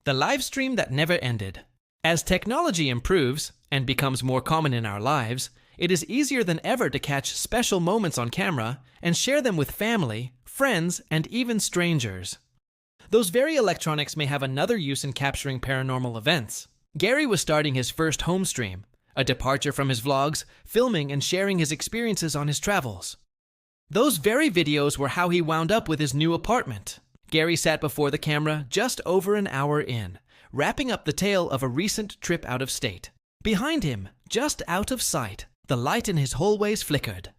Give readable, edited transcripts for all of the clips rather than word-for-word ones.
The live stream that never ended. As technology improves and becomes more common in our lives, it is easier than ever to catch special moments on camera and share them with family, friends, and even strangers. Those very electronics may have another use in capturing paranormal events. Gary was starting his first home stream, a departure from his vlogs, filming and sharing his experiences on his travels. Those very videos were how he wound up with his new apartment. Gary sat before the camera just over an hour in, wrapping up the tale of a recent trip out of state. Behind him, just out of sight, the light in his hallways flickered.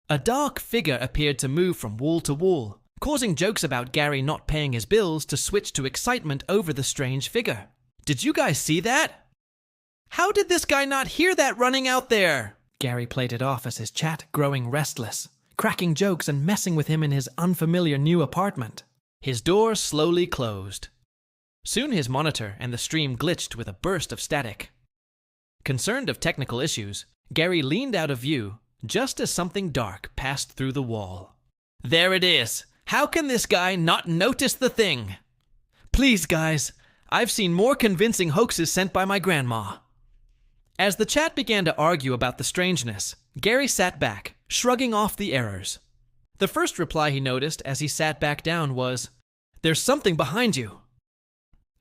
A dark figure appeared to move from wall to wall, causing jokes about Gary not paying his bills to switch to excitement over the strange figure. Did you guys see that? How did this guy not hear that running out there? Gary played it off as his chat growing restless, cracking jokes and messing with him in his unfamiliar new apartment. His door slowly closed. Soon his monitor and the stream glitched with a burst of static. Concerned of technical issues, Gary leaned out of view just as something dark passed through the wall. There it is! How can this guy not notice the thing? Please, guys, I've seen more convincing hoaxes sent by my grandma. As the chat began to argue about the strangeness, Gary sat back, shrugging off the errors. The first reply he noticed as he sat back down was, "There's something behind you."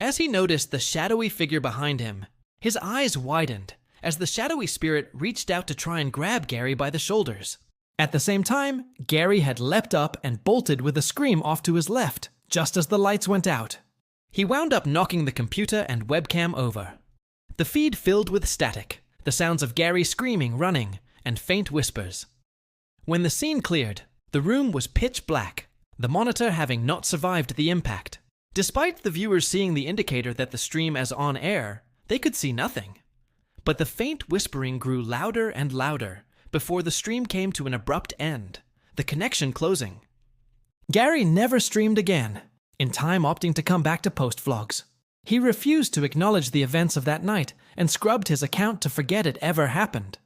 As he noticed the shadowy figure behind him, his eyes widened as the shadowy spirit reached out to try and grab Gary by the shoulders. At the same time, Gary had leapt up and bolted with a scream off to his left, just as the lights went out. He wound up knocking the computer and webcam over. The feed filled with static, the sounds of Gary screaming, running, and faint whispers. When the scene cleared, the room was pitch black, the monitor having not survived the impact. Despite the viewers seeing the indicator that the stream is on air, they could see nothing. But the faint whispering grew louder and louder before the stream came to an abrupt end, the connection closing. Gary never streamed again, in time opting to come back to post vlogs. He refused to acknowledge the events of that night and scrubbed his account to forget it ever happened.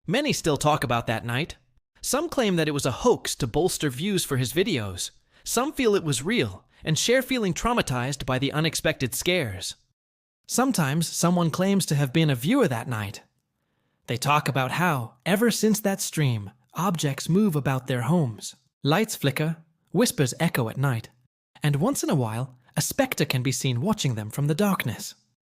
Many still talk about that night. Some claim that it was a hoax to bolster views for his videos. Some feel it was real and share feeling traumatized by the unexpected scares. Sometimes someone claims to have been a viewer that night. They talk about how, ever since that stream, objects move about their homes. Lights flicker, whispers echo at night, and once in a while, a specter can be seen watching them from the darkness.